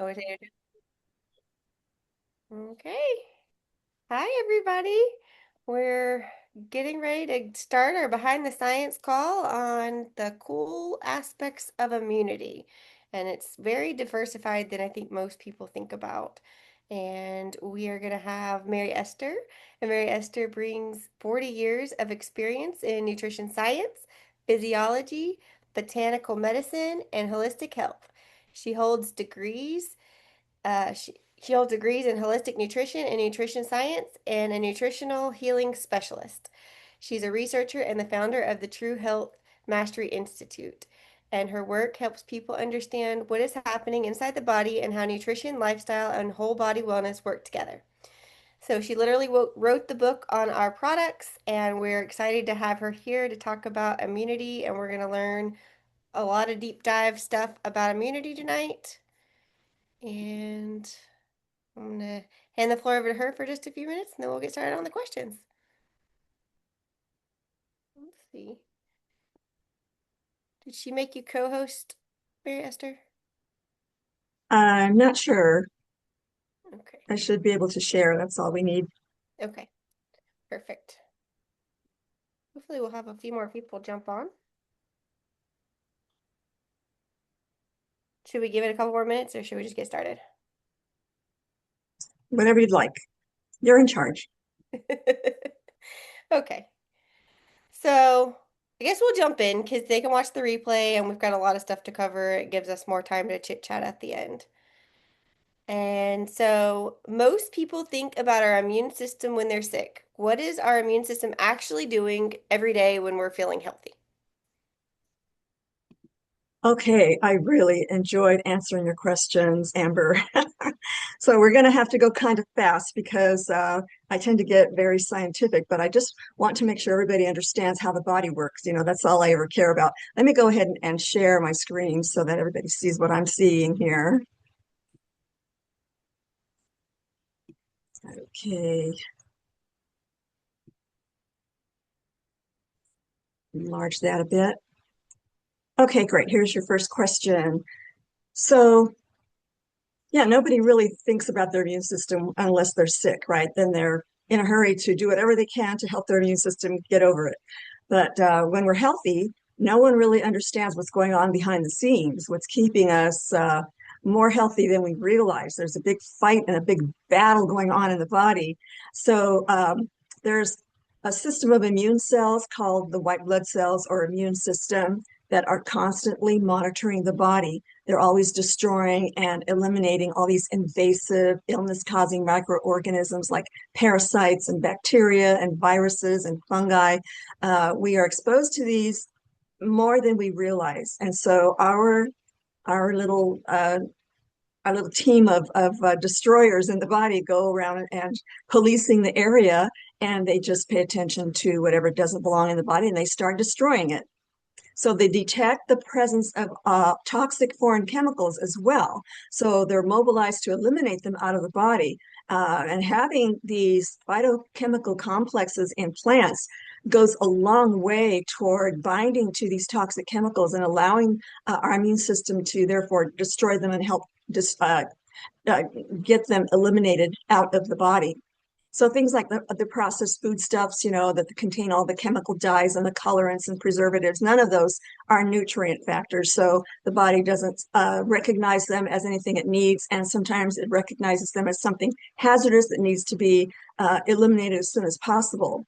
Oh, okay. Hi, everybody. We're getting ready to start our Behind the Science call on the cool aspects of immunity. And it's very diversified than I think most people think about. And we are going to have Mary Esther. And Mary Esther brings 40 years of experience in nutrition science, physiology, botanical medicine, and holistic health. She holds degrees she holds degrees in holistic nutrition and nutrition science and a nutritional healing specialist. She's a researcher and the founder of the True Health Mastery Institute. And her work helps people understand what is happening inside the body and how nutrition, lifestyle, and whole body wellness work together. So she literally wrote the book on our products, and we're excited to have her here to talk about immunity. And we're going to learn a lot of deep dive stuff about immunity tonight. And I'm gonna hand the floor over to her for just a few minutes, and then we'll get started on the questions. Let's see. Did she make you co-host, Mary Esther? I'm not sure. Okay. I should be able to share. That's all we need. Okay. Perfect. Hopefully we'll have a few more people jump on. Should we give it a couple more minutes or should we just get started? Whatever you'd like. You're in charge. Okay. So I guess we'll jump in because they can watch the replay and we've got a lot of stuff to cover. It gives us more time to chit chat at the end. And so most people think about our immune system when they're sick. What is our immune system actually doing every day when we're feeling healthy? Okay, I really enjoyed answering your questions, Amber. So we're going to have to go kind of fast because I tend to get very scientific, but I just want to make sure everybody understands how the body works. That's all I ever care about. Let me go ahead and share my screen so that everybody sees what I'm seeing here. Okay, enlarge that a bit. Okay, great. Here's your first question. So, yeah, nobody really thinks about their immune system unless they're sick, right? Then they're in a hurry to do whatever they can to help their immune system get over it. But when we're healthy, no one really understands what's going on behind the scenes, what's keeping us more healthy than we realize. There's a big fight and a big battle going on in the body. So there's a system of immune cells called the white blood cells or immune system that are constantly monitoring the body. They're always destroying and eliminating all these invasive illness-causing microorganisms like parasites and bacteria and viruses and fungi. We are exposed to these more than we realize, and so our little our little team of destroyers in the body go around and policing the area, and they just pay attention to whatever doesn't belong in the body, and they start destroying it. So they detect the presence of toxic foreign chemicals as well. So they're mobilized to eliminate them out of the body. And having these phytochemical complexes in plants goes a long way toward binding to these toxic chemicals and allowing our immune system to therefore destroy them and help uh, get them eliminated out of the body. So things like the processed foodstuffs, that contain all the chemical dyes and the colorants and preservatives, none of those are nutrient factors. So the body doesn't recognize them as anything it needs, and sometimes it recognizes them as something hazardous that needs to be eliminated as soon as possible.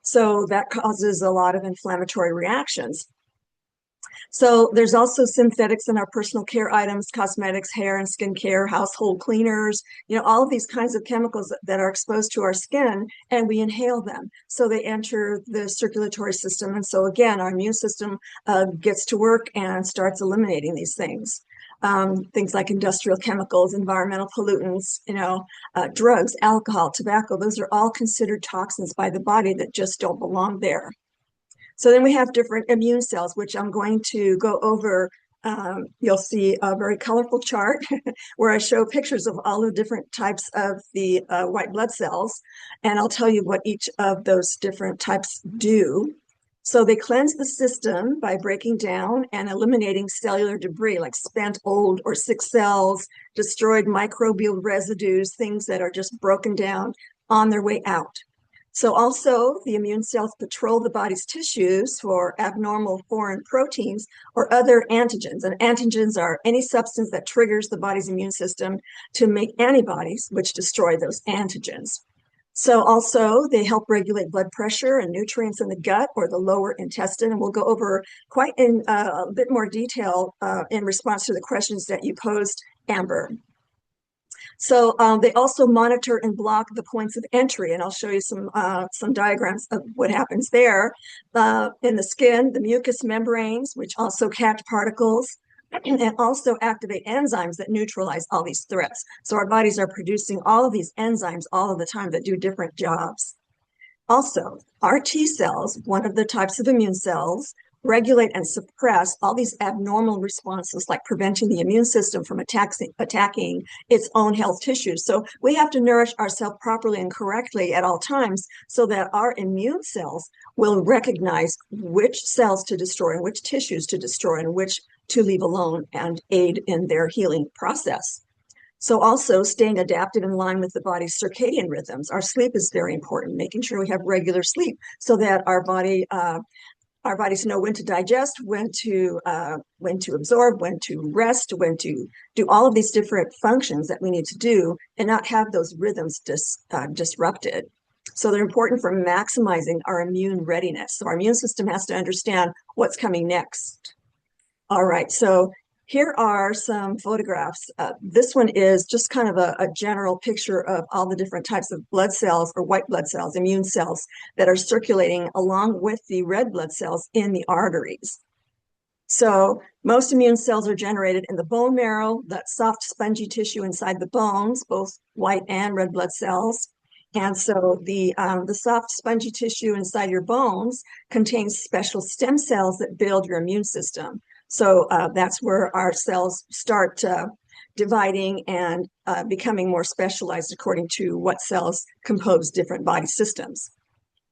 So that causes a lot of inflammatory reactions. So there's also synthetics in our personal care items, cosmetics, hair and skin care, household cleaners, all of these kinds of chemicals that are exposed to our skin, and we inhale them. So they enter the circulatory system. And so again, our immune system gets to work and starts eliminating these things. Things like industrial chemicals, environmental pollutants, drugs, alcohol, tobacco, those are all considered toxins by the body that just don't belong there. So then we have different immune cells, which I'm going to go over. You'll see a very colorful chart where I show pictures of all the different types of the white blood cells, and I'll tell you what each of those different types do. So they cleanse the system by breaking down and eliminating cellular debris like spent old or sick cells, destroyed microbial residues, things that are just broken down on their way out. So also the immune cells patrol the body's tissues for abnormal foreign proteins or other antigens. And antigens are any substance that triggers the body's immune system to make antibodies, which destroy those antigens. So also they help regulate blood pressure and nutrients in the gut or the lower intestine. And we'll go over quite in a bit more detail in response to the questions that you posed, Amber. So they also monitor and block the points of entry, and I'll show you some diagrams of what happens there. In the skin, the mucous membranes, which also catch particles, and also activate enzymes that neutralize all these threats. So our bodies are producing all of these enzymes all of the time that do different jobs. Also, our T cells, one of the types of immune cells, regulate and suppress all these abnormal responses, like preventing the immune system from attacking its own health tissues. So we have to nourish ourselves properly and correctly at all times so that our immune cells will recognize which cells to destroy and which tissues to destroy and which to leave alone and aid in their healing process. So also staying adapted in line with the body's circadian rhythms. Our sleep is very important, making sure we have regular sleep so that our bodies know when to digest, when to absorb, when to rest, when to do all of these different functions that we need to do and not have those rhythms disrupted. So they're important for maximizing our immune readiness. So our immune system has to understand what's coming next. All right, so here are some photographs. This one is just kind of a general picture of all the different types of blood cells or white blood cells, immune cells that are circulating along with the red blood cells in the arteries. So most immune cells are generated in the bone marrow, that soft spongy tissue inside the bones, both white and red blood cells. And so the soft spongy tissue inside your bones contains special stem cells that build your immune system. So that's where our cells start dividing and becoming more specialized according to what cells compose different body systems.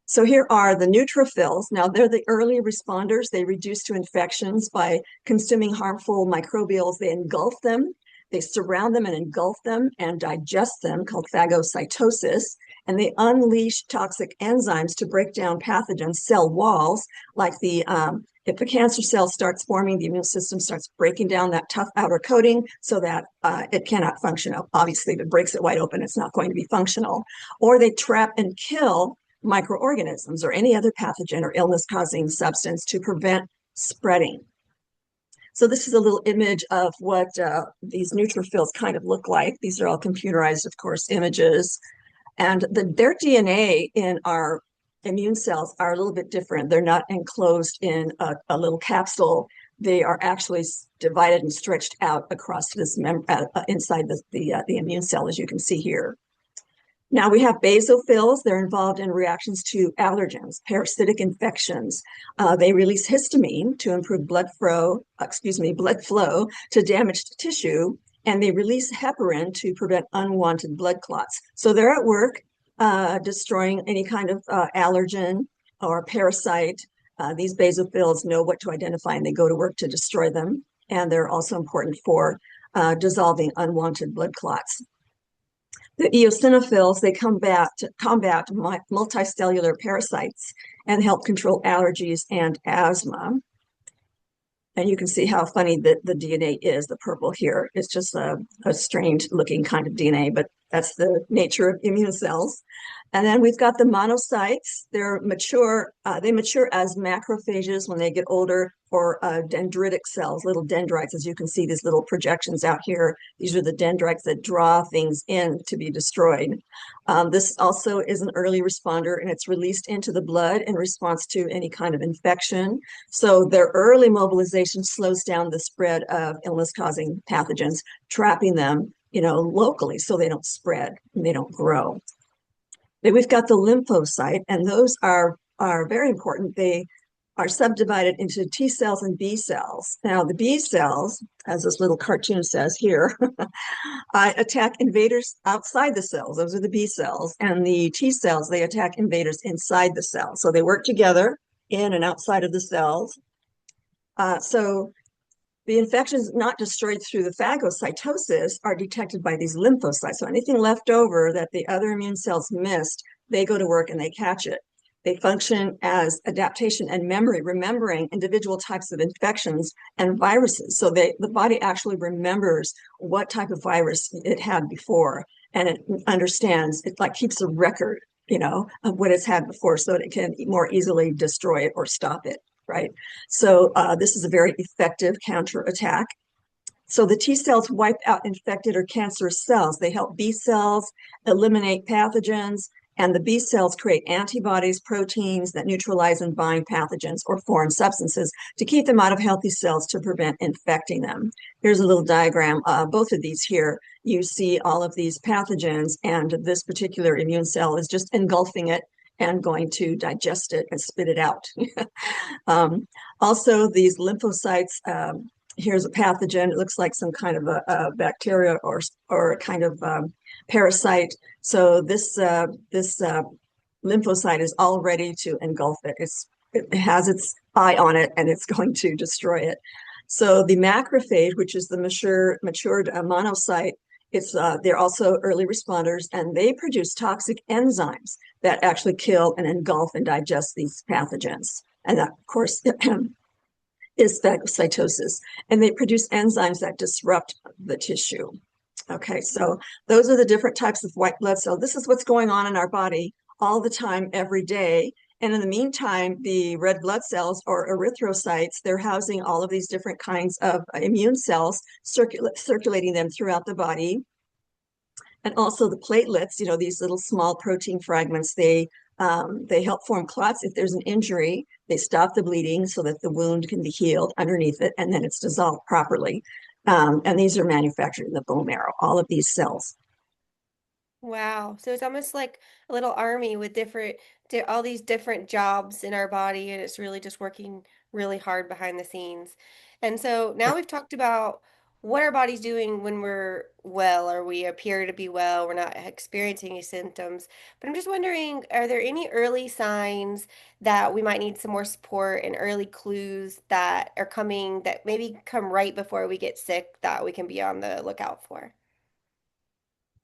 So here are the neutrophils. Now they're the early responders. They reduce to infections by consuming harmful microbials. They engulf them, they surround them and engulf them and digest them, called phagocytosis. And they unleash toxic enzymes to break down pathogen cell walls, like if a cancer cell starts forming, the immune system starts breaking down that tough outer coating so that it cannot function. Obviously, if it breaks it wide open, it's not going to be functional. Or they trap and kill microorganisms or any other pathogen or illness-causing substance to prevent spreading. So this is a little image of what these neutrophils kind of look like. These are all computerized, of course, images. And their DNA in our immune cells are a little bit different. They're not enclosed in a little capsule. They are actually divided and stretched out across this inside the immune cell, as you can see here. Now we have basophils. They're involved in reactions to allergens, parasitic infections. They release histamine to improve blood flow to damaged tissue, and they release heparin to prevent unwanted blood clots. So they're at work destroying any kind of allergen or parasite. These basophils know what to identify, and they go to work to destroy them. And they're also important for dissolving unwanted blood clots. The eosinophils, they combat multicellular parasites and help control allergies and asthma. And you can see how funny the DNA is, the purple here. It's just a strange looking kind of DNA, but that's the nature of immune cells. And then we've got the monocytes. They mature as macrophages when they get older, or dendritic cells, little dendrites. As you can see, these little projections out here. These are the dendrites that draw things in to be destroyed. This also is an early responder, and it's released into the blood in response to any kind of infection. So their early mobilization slows down the spread of illness-causing pathogens, trapping them, locally so they don't spread and they don't grow. Then we've got the lymphocyte, and those are very important. They are subdivided into T cells and B cells. Now, the B cells, as this little cartoon says here, attack invaders outside the cells. Those are the B cells. And the T cells, they attack invaders inside the cell. So they work together in and outside of the cells. So the infections not destroyed through the phagocytosis are detected by these lymphocytes. So anything left over that the other immune cells missed, they go to work and they catch it. They function as adaptation and memory, remembering individual types of infections and viruses. So the body actually remembers what type of virus it had before, and it understands, it like keeps a record, of what it's had before so that it can more easily destroy it or stop it, right? So this is a very effective counterattack. So the T cells wipe out infected or cancerous cells. They help B cells eliminate pathogens, and the B cells create antibodies, proteins that neutralize and bind pathogens or foreign substances to keep them out of healthy cells to prevent infecting them. Here's a little diagram. Both of these here, you see all of these pathogens, and this particular immune cell is just engulfing it and going to digest it and spit it out. um, Also, these lymphocytes, here's a pathogen. It looks like some kind of a bacteria or a kind of parasite. So this lymphocyte is all ready to engulf it. It has its eye on it and it's going to destroy it. So the macrophage, which is the matured monocyte, they're also early responders, and they produce toxic enzymes that actually kill and engulf and digest these pathogens. And that, of course, is phagocytosis. And they produce enzymes that disrupt the tissue. Okay, so those are the different types of white blood cells. This is what's going on in our body all the time, every day. And in the meantime, the red blood cells or erythrocytes, they're housing all of these different kinds of immune cells, circulating them throughout the body. And also the platelets, these little small protein fragments, they help form clots if there's an injury. They stop the bleeding so that the wound can be healed underneath it, and then it's dissolved properly. And these are manufactured in the bone marrow, all of these cells. Wow. So it's almost like a little army with all these different jobs in our body, and it's really just working really hard behind the scenes. And so Yeah. now we've talked about what our body's doing when we're well, or we appear to be well, we're not experiencing any symptoms. But I'm just wondering, are there any early signs that we might need some more support and early clues that are coming that maybe come right before we get sick that we can be on the lookout for?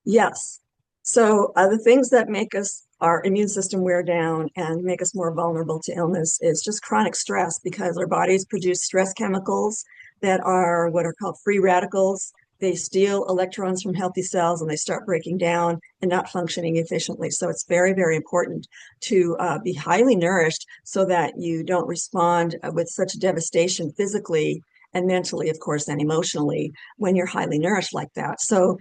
Yes. So the things that make our immune system wear down and make us more vulnerable to illness is just chronic stress, because our bodies produce stress chemicals that are what are called free radicals. They steal electrons from healthy cells and they start breaking down and not functioning efficiently. So it's very, very important to be highly nourished so that you don't respond with such devastation physically and mentally, of course, and emotionally when you're highly nourished like that. So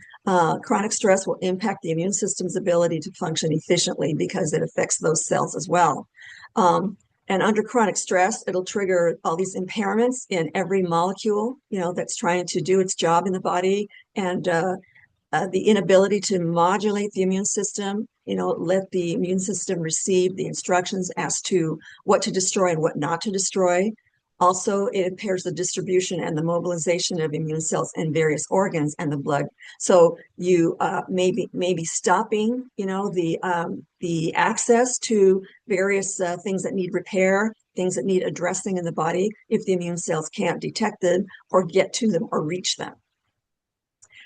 chronic stress will impact the immune system's ability to function efficiently because it affects those cells as well. Um, and under chronic stress, it'll trigger all these impairments in every molecule, that's trying to do its job in the body, and the inability to modulate the immune system, let the immune system receive the instructions as to what to destroy and what not to destroy. Also, it impairs the distribution and the mobilization of immune cells in various organs and the blood. So you maybe stopping, the access to various things that need repair, things that need addressing in the body if the immune cells can't detect them or get to them or reach them.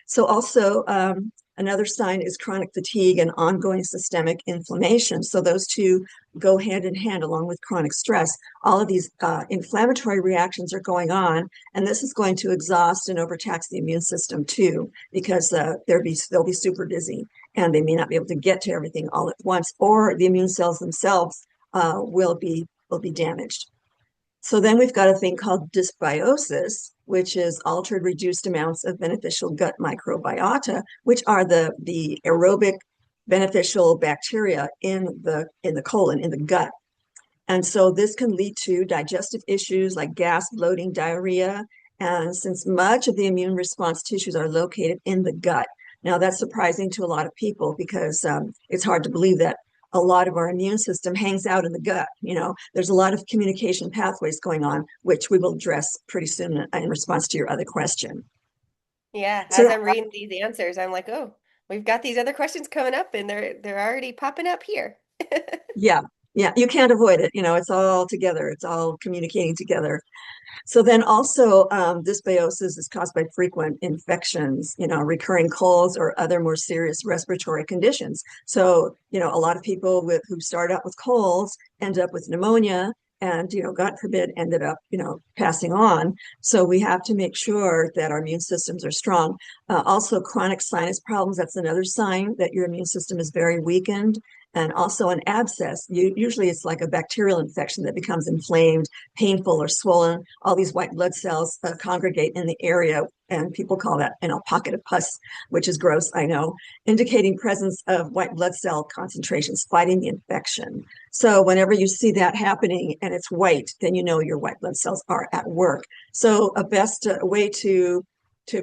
So also another sign is chronic fatigue and ongoing systemic inflammation. So those two go hand in hand along with chronic stress. All of these inflammatory reactions are going on, and this is going to exhaust and overtax the immune system too, because they'll be super busy and they may not be able to get to everything all at once, or the immune cells themselves will be damaged. So then we've got a thing called dysbiosis, which is altered, reduced amounts of beneficial gut microbiota, which are the aerobic beneficial bacteria in the colon, in the gut. And so this can lead to digestive issues like gas, bloating, diarrhea. And since much of the immune response tissues are located in the gut, now that's surprising to a lot of people because it's hard to believe that a lot of our immune system hangs out in the gut. There's a lot of communication pathways going on, which we will address pretty soon in response to your other question. Yeah, as So I'm reading these answers, I'm like, oh, we've got these other questions coming up and they're already popping up here. yeah. Yeah, you can't avoid it. It's all together. It's all communicating together. So then also, dysbiosis is caused by frequent infections, recurring colds or other more serious respiratory conditions. So, a lot of people who start out with colds end up with pneumonia and, God forbid, ended up, passing on. So we have to make sure that our immune systems are strong. Also, chronic sinus problems, that's another sign that your immune system is very weakened. And also an abscess. Usually it's like a bacterial infection that becomes inflamed, painful, or swollen. All these white blood cells congregate in the area, and people call that, pocket of pus, which is gross, I know, indicating presence of white blood cell concentrations fighting the infection. So whenever you see that happening and it's white, then you know your white blood cells are at work. So a best way to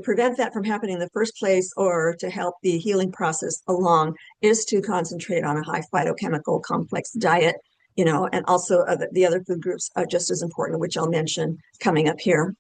prevent that from happening in the first place or to help the healing process along is to concentrate on a high phytochemical complex diet, and also the other food groups are just as important, which I'll mention coming up here.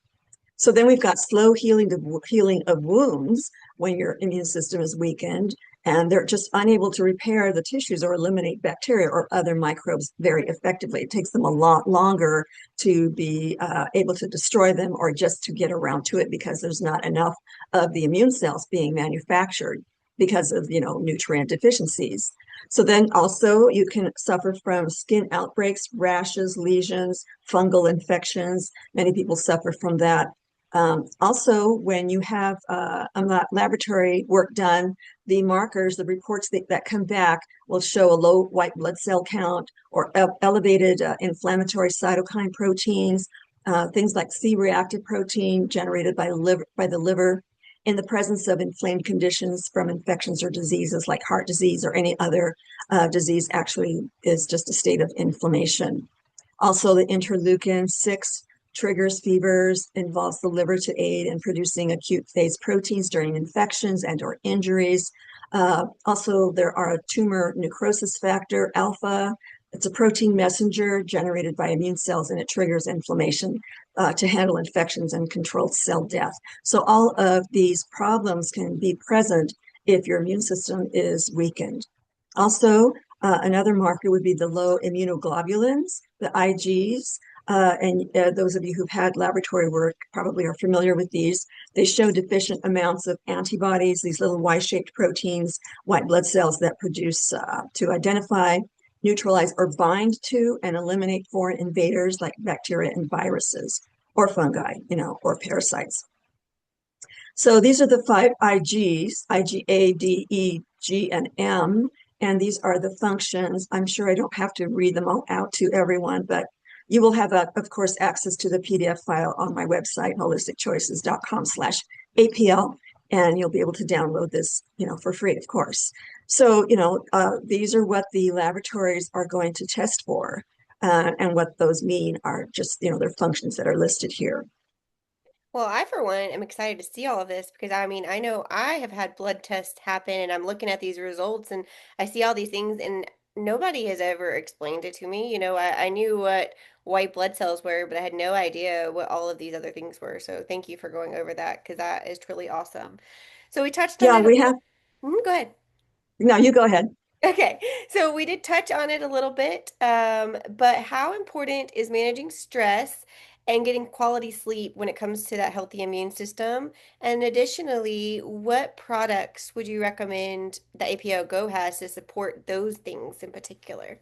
So then we've got slow healing of wounds when your immune system is weakened and they're just unable to repair the tissues or eliminate bacteria or other microbes very effectively. It takes them a lot longer to be able to destroy them or just to get around to it because there's not enough of the immune cells being manufactured because of, nutrient deficiencies. So then also you can suffer from skin outbreaks, rashes, lesions, fungal infections. Many people suffer from that. Also, when you have laboratory work done, the markers, the reports that come back will show a low white blood cell count or elevated inflammatory cytokine proteins, things like C-reactive protein generated by the liver in the presence of inflamed conditions from infections or diseases like heart disease or any other disease actually is just a state of inflammation. Also, the interleukin 6 triggers fevers, involves the liver to aid in producing acute phase proteins during infections and or injuries. Also, there are a tumor necrosis factor, alpha. It's a protein messenger generated by immune cells, and it triggers inflammation to handle infections and control cell death. So all of these problems can be present if your immune system is weakened. Also, another marker would be the low immunoglobulins, the Igs. And those of you who've had laboratory work probably are familiar with these. They show deficient amounts of antibodies, these little Y-shaped proteins, white blood cells that produce to identify, neutralize, or bind to and eliminate foreign invaders like bacteria and viruses, or fungi, or parasites. So these are the 5 IGs, IgA, D, E, G, and M. And these are the functions. I'm sure I don't have to read them all out to everyone, but you will have, of course, access to the PDF file on my website, holisticchoices.com/APL, and you'll be able to download this, for free, of course. So, these are what the laboratories are going to test for, and what those mean are just, their functions that are listed here. Well, I, for one, am excited to see all of this because I mean, I know I have had blood tests happen and I'm looking at these results and I see all these things and nobody has ever explained it to me. I knew what white blood cells were, but I had no idea what all of these other things were. So thank you for going over that because that is truly awesome. So we touched on Yeah, it a we little. have, Go ahead. no, you go ahead. Okay, so we did touch on it a little bit, but how important is managing stress and getting quality sleep when it comes to that healthy immune system? And additionally, what products would you recommend that APLGO has to support those things in particular?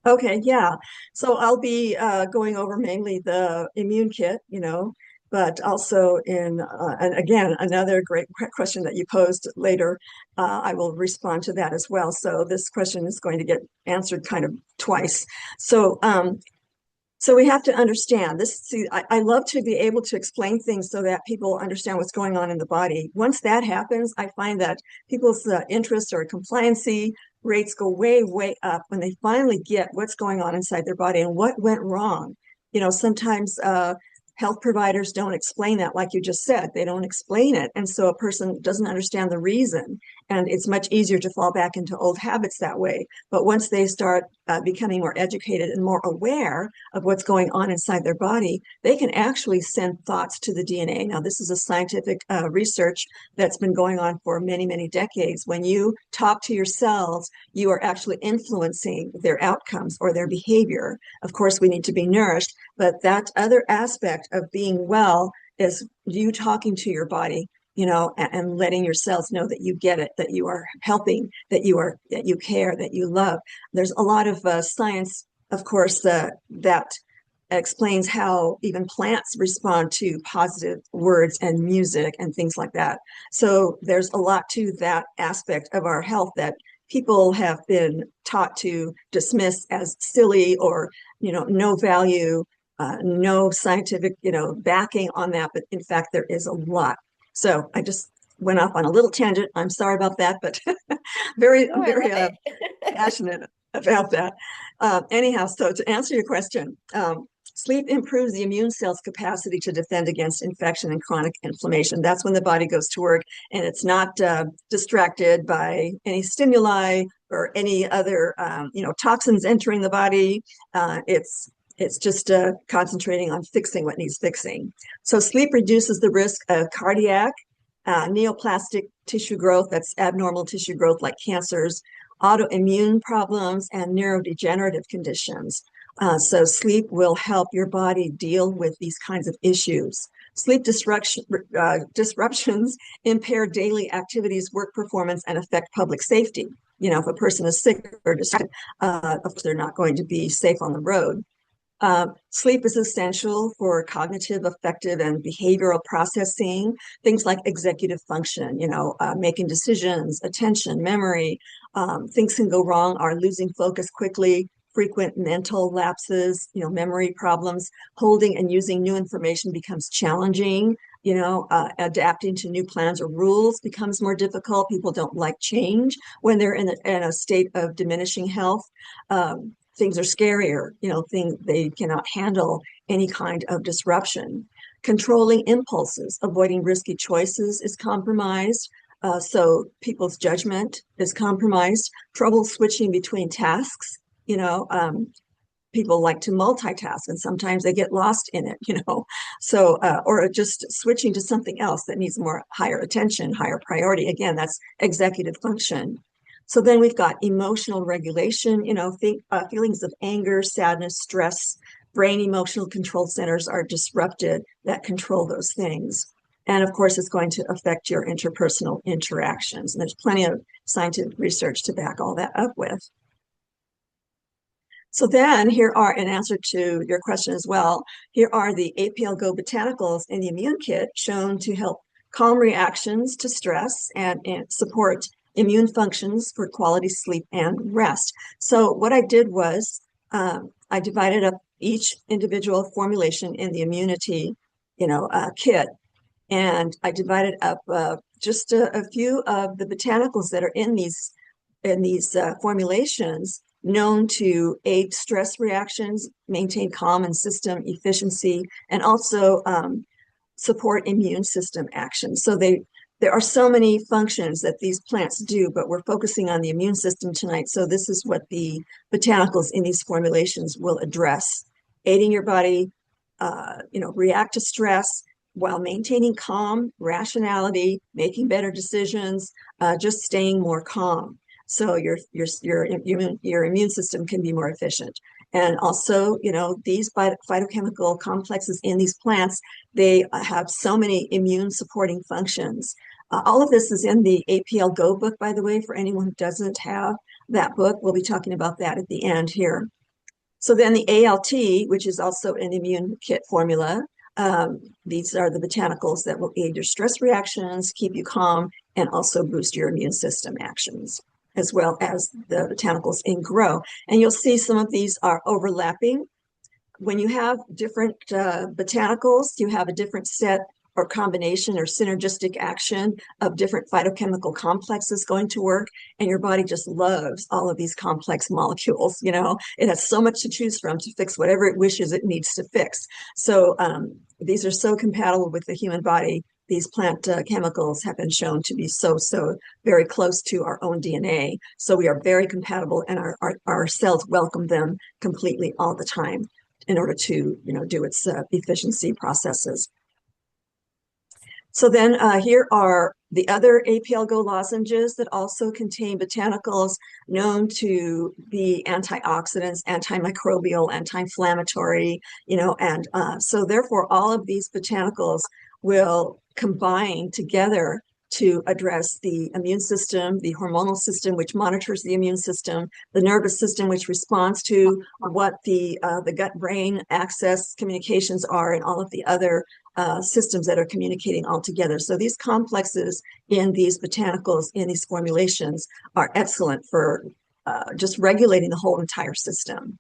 Okay, yeah. So I'll be going over mainly the immune kit, but also and again, another great question that you posed later. I will respond to that as well. So this question is going to get answered kind of twice. So so we have to understand this. See, I love to be able to explain things so that people understand what's going on in the body. Once that happens, I find that people's interest or compliancy rates go way, way up when they finally get what's going on inside their body and what went wrong. Sometimes health providers don't explain that, like you just said, they don't explain it. And so a person doesn't understand the reason. And it's much easier to fall back into old habits that way. But once they start becoming more educated and more aware of what's going on inside their body, they can actually send thoughts to the DNA. Now, this is a scientific research that's been going on for many, many decades. When you talk to your cells, you are actually influencing their outcomes or their behavior. Of course, we need to be nourished, but that other aspect of being well is you talking to your body, and letting your cells know that you get it, that you are helping, that you care, that you love. There's a lot of science, of course, that explains how even plants respond to positive words and music and things like that. So there's a lot to that aspect of our health that people have been taught to dismiss as silly or, no value, no scientific, backing on that. But in fact, there is a lot. So I just went off on a little tangent. I'm sorry about that, but very, Oh, I very love it. passionate about that. Anyhow, so to answer your question, sleep improves the immune cell's capacity to defend against infection and chronic inflammation. That's when the body goes to work and it's not distracted by any stimuli or any other, toxins entering the body. It's just concentrating on fixing what needs fixing. So sleep reduces the risk of cardiac, neoplastic tissue growth, that's abnormal tissue growth like cancers, autoimmune problems, and neurodegenerative conditions. So sleep will help your body deal with these kinds of issues. Sleep disruptions impair daily activities, work performance, and affect public safety. If a person is sick or distracted, of course, they're not going to be safe on the road. Sleep is essential for cognitive, affective, and behavioral processing, things like executive function, making decisions, attention, memory. Things can go wrong, are losing focus quickly, frequent mental lapses, memory problems, holding and using new information becomes challenging. Adapting to new plans or rules becomes more difficult. People don't like change when they're in a state of diminishing health. Things are scarier, they cannot handle any kind of disruption. Controlling impulses, avoiding risky choices is compromised. So people's judgment is compromised. Trouble switching between tasks, people like to multitask and sometimes they get lost in it, so or just switching to something else that needs more higher attention, higher priority. Again, that's executive function. So then we've got emotional regulation, feelings of anger, sadness, stress. Brain emotional control centers are disrupted that control those things. And of course, it's going to affect your interpersonal interactions. And there's plenty of scientific research to back all that up with. So then here are, in answer to your question as well, here are the APLGO botanicals in the immune kit shown to help calm reactions to stress and support immune functions for quality sleep and rest. So what I did was I divided up each individual formulation in the immunity, kit, and I divided up just a few of the botanicals that are in these formulations known to aid stress reactions, maintain calm and system efficiency, and also support immune system action. So there are so many functions that these plants do, but we're focusing on the immune system tonight. So this is what the botanicals in these formulations will address: aiding your body, react to stress while maintaining calm, rationality, making better decisions, just staying more calm. So your immune system can be more efficient. And also, these phytochemical complexes in these plants, they have so many immune supporting functions. All of this is in the APLGO book, by the way, for anyone who doesn't have that book. We'll be talking about that at the end here. So then the ALT, which is also an immune kit formula, these are the botanicals that will aid your stress reactions, keep you calm, and also boost your immune system actions, as well as the botanicals in Grow. And you'll see some of these are overlapping. When you have different botanicals, you have a different set or combination or synergistic action of different phytochemical complexes going to work, and your body just loves all of these complex molecules. It has so much to choose from to fix whatever it wishes it needs to fix. So these are so compatible with the human body. these plant chemicals have been shown to be so very close to our own DNA. So we are very compatible, and our cells welcome them completely all the time in order to, do its efficiency processes. So then here are the other APLGO lozenges that also contain botanicals known to be antioxidants, antimicrobial, anti-inflammatory, and so therefore all of these botanicals will combine together to address the immune system, the hormonal system, which monitors the immune system, the nervous system, which responds to what the gut-brain axis communications are, and all of the other systems that are communicating all together. So these complexes in these botanicals, in these formulations, are excellent for just regulating the whole entire system.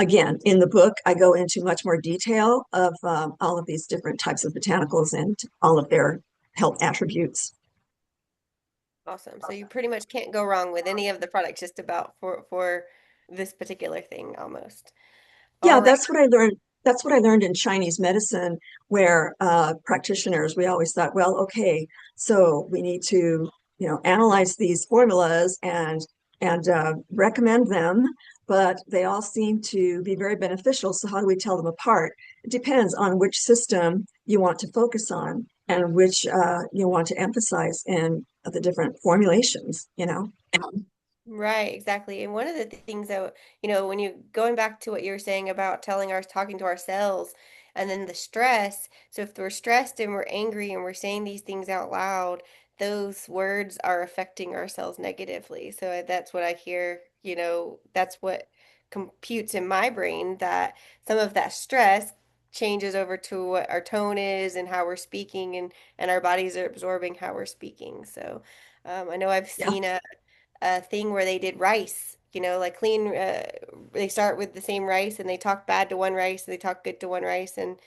Again, in the book, I go into much more detail of all of these different types of botanicals and all of their health attributes. Awesome. So you pretty much can't go wrong with any of the products just about for this particular thing almost. Yeah, All right. that's what I learned. That's what I learned in Chinese medicine, where practitioners, we always thought, well, okay, so we need to, analyze these formulas and recommend them, but they all seem to be very beneficial. So how do we tell them apart? It depends on which system you want to focus on and which you want to emphasize in the different formulations. Right, exactly. And one of the things that, when you going back to what you were saying about talking to ourselves and then the stress. So if we're stressed and we're angry and we're saying these things out loud, those words are affecting ourselves negatively. So that's what I hear, that's what computes in my brain that some of that stress changes over to what our tone is and how we're speaking and our bodies are absorbing how we're speaking. So I know I've Yeah. seen a thing where they did rice, like clean, they start with the same rice and they talk bad to one rice and they talk good to one rice and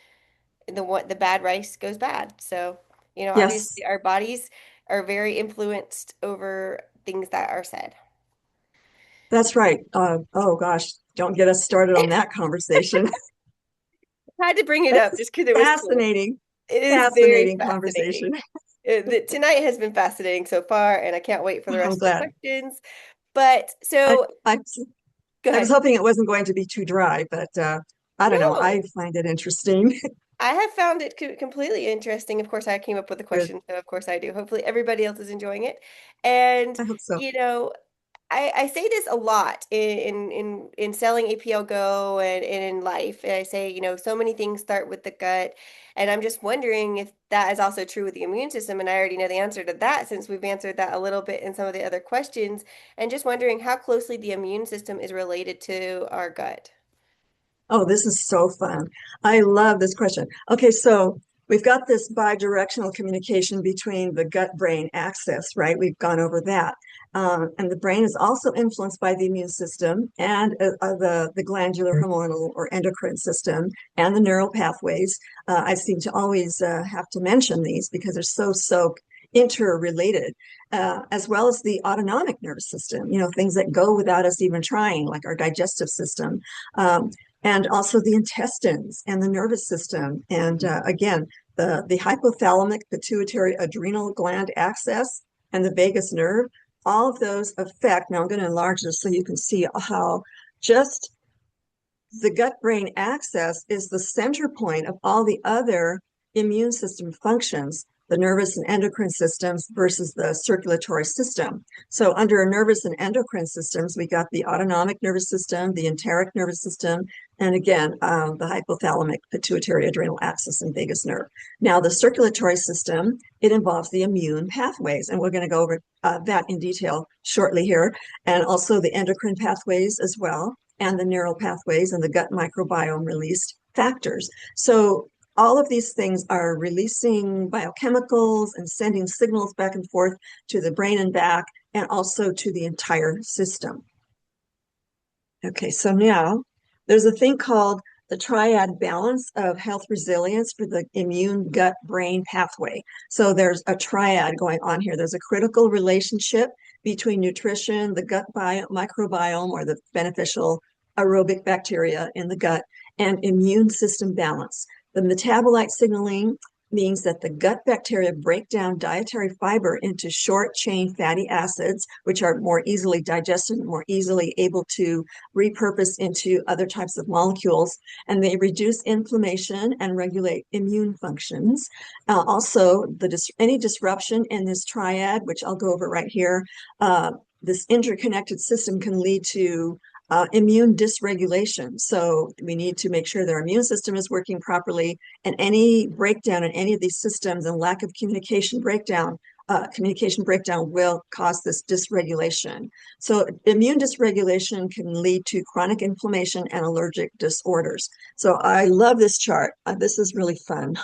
the bad rice goes bad. So, Yes, obviously our bodies are very influenced over things that are said. that's right. Oh gosh, don't get us started on that conversation. I had to bring it up That's just because it was cool. fascinating, It is very fascinating fascinating. conversation. Tonight has been fascinating so far, and I can't wait for the I'm rest of the glad. questions. But I, so I, go I was ahead. hoping it wasn't going to be too dry, but I don't know. I No. find it interesting. I have found it completely interesting. Of course, I came up with the Good. question, so of course I do. Hopefully, everybody else is enjoying it. And I hope so. you know, I say this a lot in selling APL Go and in life. And I say, so many things start with the gut, and I'm just wondering if that is also true with the immune system. And I already know the answer to that since we've answered that a little bit in some of the other questions. And just wondering how closely the immune system is related to our gut. Oh, this is so fun. I love this question. Okay, so we've got this bidirectional communication between the gut-brain axis, right? We've gone over that. And the brain is also influenced by the immune system and the glandular hormonal or endocrine system and the neural pathways. I seem to always have to mention these because they're so interrelated, as well as the autonomic nervous system, things that go without us even trying, like our digestive system. Um, and also the intestines and the nervous system. And again, the hypothalamic pituitary adrenal gland axis and the vagus nerve, all of those affect. Now I'm going to enlarge this so you can see how just the gut-brain axis is the center point of all the other immune system functions, the nervous and endocrine systems versus the circulatory system. So under nervous and endocrine systems, we got the autonomic nervous system, the enteric nervous system, and again, the hypothalamic pituitary adrenal axis and vagus nerve. Now, the circulatory system, it involves the immune pathways, and we're going to go over that in detail shortly here, and also the endocrine pathways as well, and the neural pathways and the gut microbiome released factors. So all of these things are releasing biochemicals and sending signals back and forth to the brain and back, and also to the entire system. Okay, so now there's a thing called the triad balance of health resilience for the immune gut brain pathway. So there's a triad going on here. There's a critical relationship between nutrition, the gut microbiome, or the beneficial aerobic bacteria in the gut, and immune system balance. The metabolite signaling means that the gut bacteria break down dietary fiber into short chain fatty acids, which are more easily digested, more easily able to repurpose into other types of molecules, and they reduce inflammation and regulate immune functions. Also, any disruption in this triad, which I'll go over right here, this interconnected system can lead to immune dysregulation. So we need to make sure their immune system is working properly, and any breakdown in any of these systems and lack of communication breakdown will cause this dysregulation. So immune dysregulation can lead to chronic inflammation and allergic disorders. So I love this chart. This is really fun.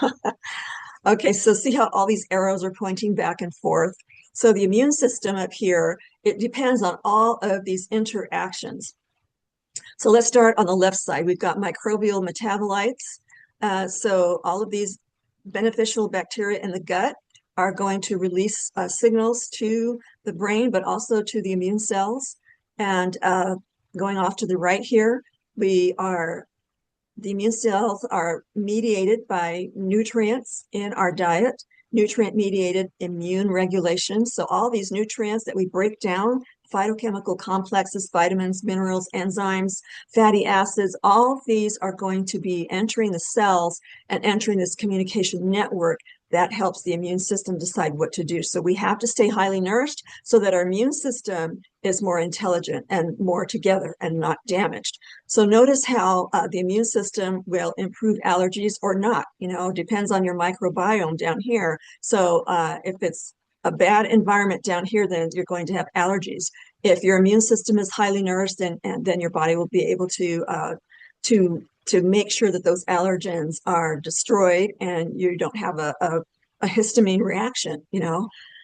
Okay, so see how all these arrows are pointing back and forth. So the immune system up here, it depends on all of these interactions. So let's start on the left side. We've got microbial metabolites. So all of these beneficial bacteria in the gut are going to release signals to the brain, but also to the immune cells. And going off to the right here, the immune cells are mediated by nutrients in our diet, nutrient-mediated immune regulation. So all these nutrients that we break down, phytochemical complexes, vitamins, minerals, enzymes, fatty acids, all of these are going to be entering the cells and entering this communication network that helps the immune system decide what to do. So we have to stay highly nourished so that our immune system is more intelligent and more together and not damaged. So notice how the immune system will improve allergies or not, depends on your microbiome down here. So if it's a bad environment down here, then you're going to have allergies. If your immune system is highly nourished, then your body will be able to make sure that those allergens are destroyed and you don't have a histamine reaction.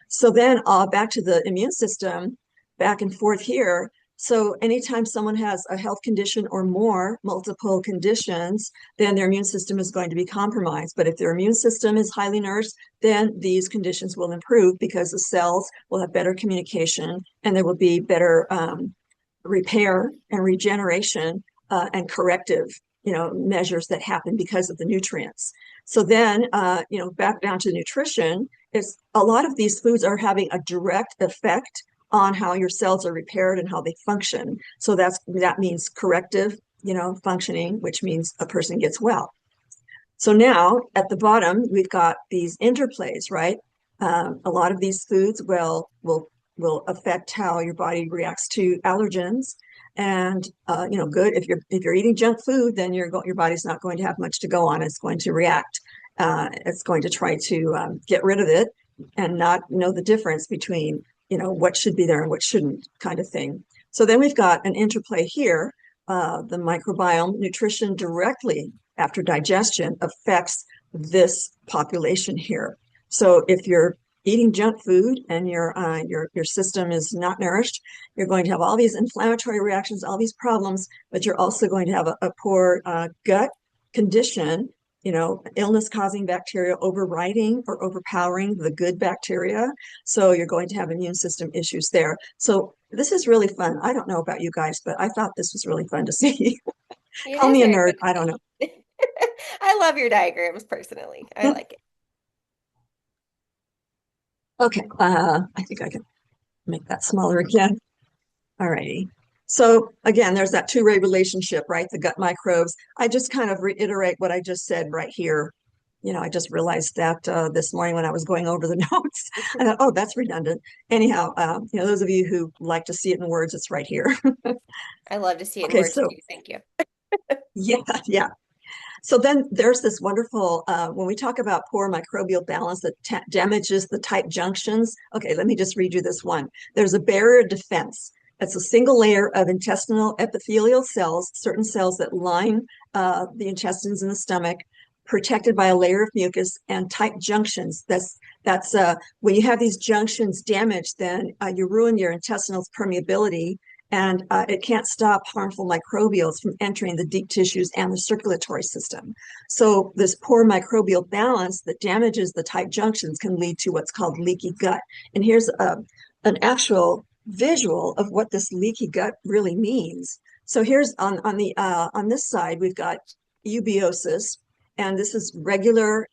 So then back to the immune system, back and forth here. So anytime someone has a health condition or more, multiple conditions, then their immune system is going to be compromised. But if their immune system is highly nourished, then these conditions will improve because the cells will have better communication and there will be better repair and regeneration and corrective measures that happen because of the nutrients. So then back down to nutrition, is a lot of these foods are having a direct effect on how your cells are repaired and how they function. So that means corrective functioning, which means a person gets well. So now at the bottom we've got these interplays, right? A lot of these foods will affect how your body reacts to allergens. And good, if you're eating junk food, then your body's not going to have much to go on. It's going to react. It's going to try to get rid of it and not know the difference between what should be there and what shouldn't, kind of thing. So then we've got an interplay here. The microbiome nutrition directly after digestion affects this population here. So if you're eating junk food and your system is not nourished, you're going to have all these inflammatory reactions, all these problems, but you're also going to have a poor gut condition, illness-causing bacteria overriding or overpowering the good bacteria. So you're going to have immune system issues there. So this is really fun. I don't know about you guys, but I thought this was really fun to see. It Call is me a very nerd. fun to I don't know. see. I love your diagrams personally. I like it. Okay, I think I can make that smaller again. All righty. So again, there's that two-way relationship, right? The gut microbes. I just kind of reiterate what I just said right here. I just realized that this morning when I was going over the notes. I thought, oh, that's redundant. Anyhow, those of you who like to see it in words, it's right here. I love to see it in Okay, words so too. Thank you. yeah, yeah. So then there's this wonderful, when we talk about poor microbial balance that damages the tight junctions. Okay, let me just read you this one. There's a barrier of defense. It's a single layer of intestinal epithelial cells, certain cells that line the intestines in the stomach, protected by a layer of mucus and tight junctions. That's when you have these junctions damaged, then you ruin your intestinal permeability, and it can't stop harmful microbials from entering the deep tissues and the circulatory system. So this poor microbial balance that damages the tight junctions can lead to what's called leaky gut. And here's an actual visual of what this leaky gut really means. So here's on this side, we've got eubiosis, And this is regular,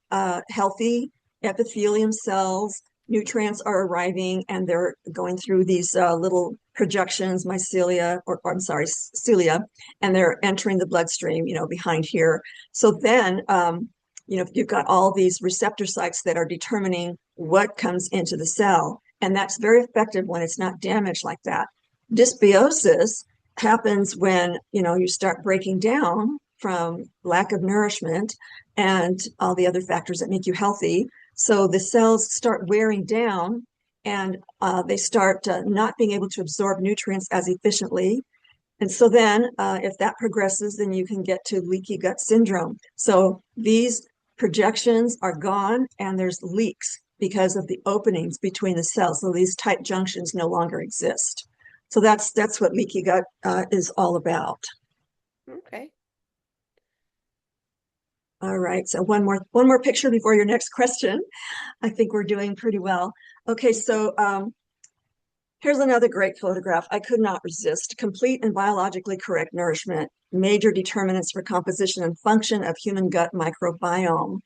healthy epithelium cells. Nutrients are arriving and they're going through these little projections, mycelia, or I'm sorry, cilia, and they're entering the bloodstream, behind here. So then, you've got all these receptor sites that are determining what comes into the cell. And that's very effective when it's not damaged like that. Dysbiosis happens when, you start breaking down from lack of nourishment and all the other factors that make you healthy. So the cells start wearing down and they start not being able to absorb nutrients as efficiently. And so then, if that progresses, then you can get to leaky gut syndrome. So these projections are gone and there's leaks because of the openings between the cells. So these tight junctions no longer exist. So that's what leaky gut is all about. Okay. All right. So one more picture before your next question. I think we're doing pretty well. Okay. So here's another great photograph. I could not resist. Complete and biologically correct nourishment, major determinants for composition and function of human gut microbiome.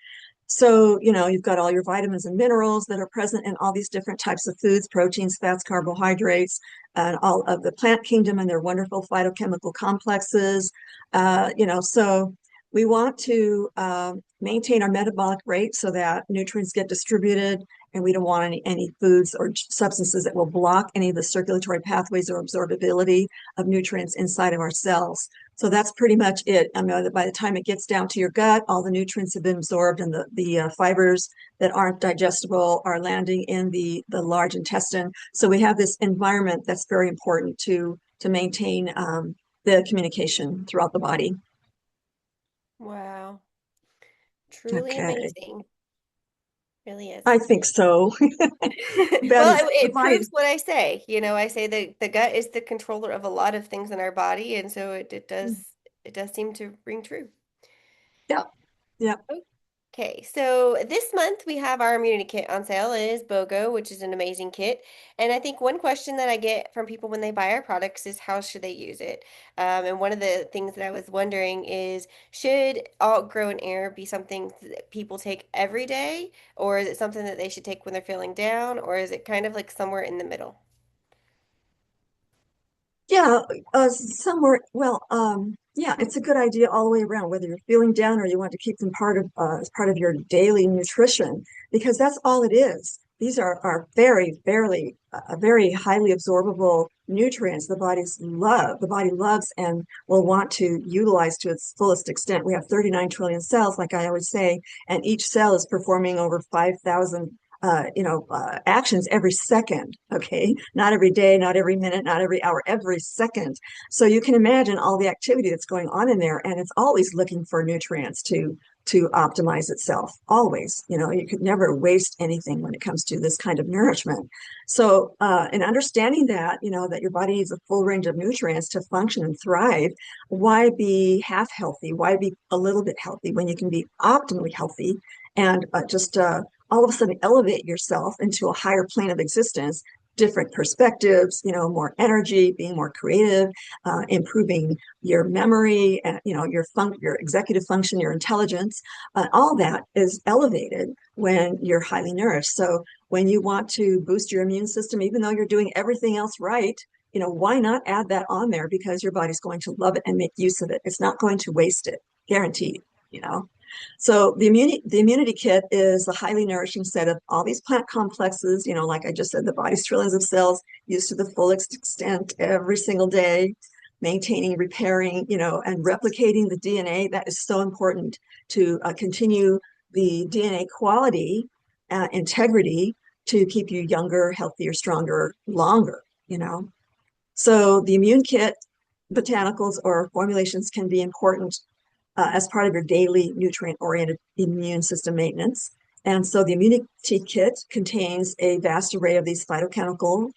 So, you've got all your vitamins and minerals that are present in all these different types of foods, proteins, fats, carbohydrates, and all of the plant kingdom and their wonderful phytochemical complexes. So we want to maintain our metabolic rate so that nutrients get distributed, and we don't want any foods or substances that will block any of the circulatory pathways or absorbability of nutrients inside of our cells. So that's pretty much it. I know that by the time it gets down to your gut, all the nutrients have been absorbed, and the fibers that aren't digestible are landing in the large intestine. So we have this environment that's very important to maintain the communication throughout the body. Wow. Truly Okay, amazing. Really is. I think so. That Well, is the it body. proves what I say. I say that the gut is the controller of a lot of things in our body, and so it does seem to ring true. Yeah, yeah. Okay, so this month we have our immunity kit on sale. It is BOGO, which is an amazing kit. And I think one question that I get from people when they buy our products is how should they use it? And one of the things that I was wondering is should alt grow in air be something that people take every day, or is it something that they should take when they're feeling down, or is it kind of like somewhere in the middle? Yeah, somewhere, well, yeah, it's a good idea all the way around, whether you're feeling down or you want to keep them as part of your daily nutrition, because that's all it is. These are very highly absorbable nutrients the body loves and will want to utilize to its fullest extent. We have 39 trillion cells, like I always say, and each cell is performing over 5,000 actions every second. Okay, not every day, not every minute, not every hour, every second. So you can imagine all the activity that's going on in there, and it's always looking for nutrients to optimize itself. Always, you could never waste anything when it comes to this kind of nourishment. So, in understanding that, that your body needs a full range of nutrients to function and thrive, why be half healthy? Why be a little bit healthy when you can be optimally healthy and just all of a sudden elevate yourself into a higher plane of existence, different perspectives, more energy, being more creative, improving your memory, and your executive function, your intelligence. All that is elevated when you're highly nourished. So when you want to boost your immune system, even though you're doing everything else right, why not add that on there, because your body's going to love it and make use of it. It's not going to waste it, guaranteed, you know. So the immunity kit is a highly nourishing set of all these plant complexes, like I just said, the body's trillions of cells used to the fullest extent every single day, maintaining, repairing, and replicating the DNA. That is so important to continue the DNA quality, integrity, to keep you younger, healthier, stronger, longer. So the immune kit botanicals or formulations can be important as part of your daily nutrient-oriented immune system maintenance. And so the immunity kit contains a vast array of these phytochemical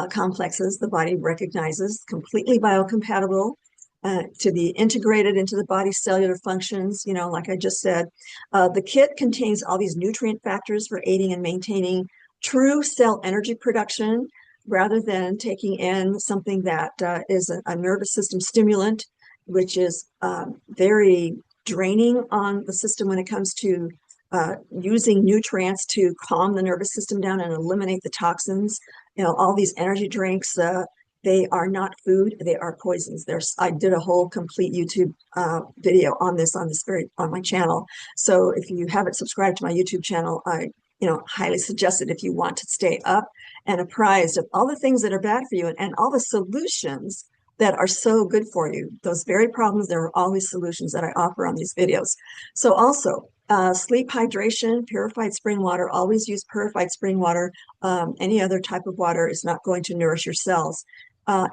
complexes the body recognizes, completely biocompatible, to be integrated into the body's cellular functions. Like I just said, the kit contains all these nutrient factors for aiding and maintaining true cell energy production, rather than taking in something that is a nervous system stimulant, which is very draining on the system when it comes to using nutrients to calm the nervous system down and eliminate the toxins. You know, all these energy drinks, they are not food, they are poisons. I did a whole complete YouTube video on this on my channel. So if you haven't subscribed to my YouTube channel, I highly suggest it if you want to stay up and apprised of all the things that are bad for you and all the solutions that are so good for you. Those very problems, there are always solutions that I offer on these videos. So also, sleep, hydration, purified spring water, always use purified spring water. Any other type of water is not going to nourish your cells.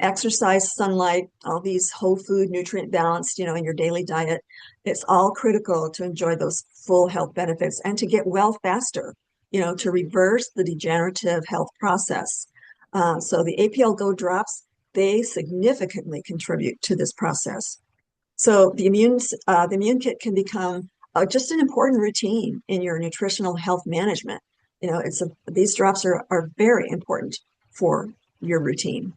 Exercise, sunlight, all these whole food, nutrient balanced, in your daily diet. It's all critical to enjoy those full health benefits and to get well faster, to reverse the degenerative health process. So the APLGO drops, they significantly contribute to this process. So the immune kit can become just an important routine in your nutritional health management. These drops are very important for your routine.